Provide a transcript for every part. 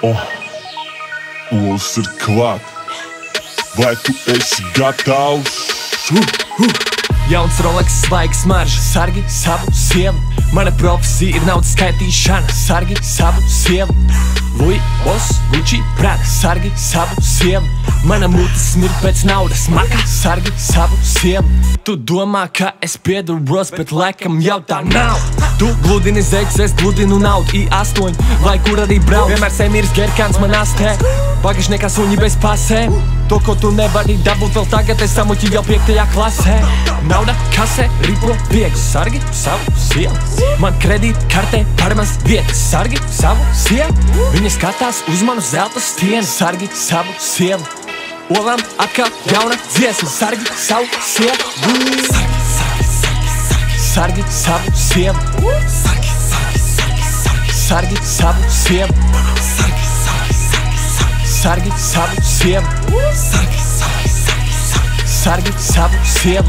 Olas ir klāt. Vai tu esi gatavs? Jauns Rolex, svaigs marža, sargi savu sievu. Mana profesija ir naudas skaitīšana, sargi savu sievu. Louis, Boss, Gucci, Prada, sargi savu sievu. Mana mutes smird pēc naudas, maka, sargi savu sievu. Tu domā, ka es piedaros, bet laikam jau tā nav. Tu gludini zeķis, es gludinu naudu, I8, vai kur arī brauc. Vienmēr semirs gerkāns man astē, pagašniekā suņi bez pasēm. To, ko tu nevari dabūt vēl tagad, es samuķi jau 5. klasē. Nauda, kasē, ripo, viegli, sargi savu sievu. Man kredīt kartē par maz vietas, sargi savu sievu. Viņa skatās uz manu zelta stienu, sargi savu sievu. Olām atkal jauna dziesma, sargi savu sievu. Sargi savu sievu. Sargi savu sievu. Sargi savu sievu. Sargi savu sievu.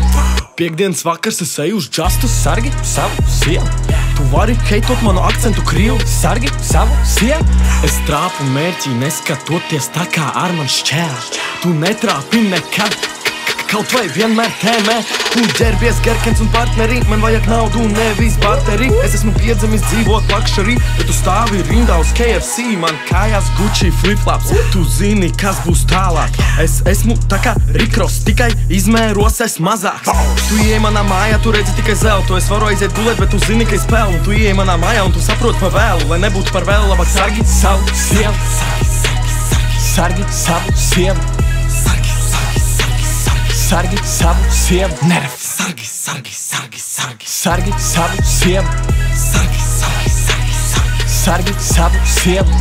Piektdienas vakars es eju uz džastu, sargi savu sievu. Tu vari heitot manu akcentu krievu, sargi savu sievu. Es trāpu mērķī neskatoties tā kā ar man šķēr. Tu netrāpi nekad, kaut vai vienmēr tēmē. Tu ģērbies gerkens un partneri, man vajag naudu un nevis barteri. Es esmu piedzemis dzīvot lakšarī, bet tu stāvi rindā uz KFC. Man kājās Gucci flipflops, tu zini, kas būs tālāk. Es esmu tā kā Rikros, tikai izmēros es mazāks. Tu ieej manā mājā, tu redzi tikai zeltu. Es varu aiziet gulēt, bet tu zini, ka es pelnu. Tu ieej manā mājā un tu saproti pa vēlu. Lai nebūtu par vēlu, labāk sargi savu sievu. Sargi savu sievu. Sargi savu sievu. Neref. Sargi savu sievu. Sargi savu sievu.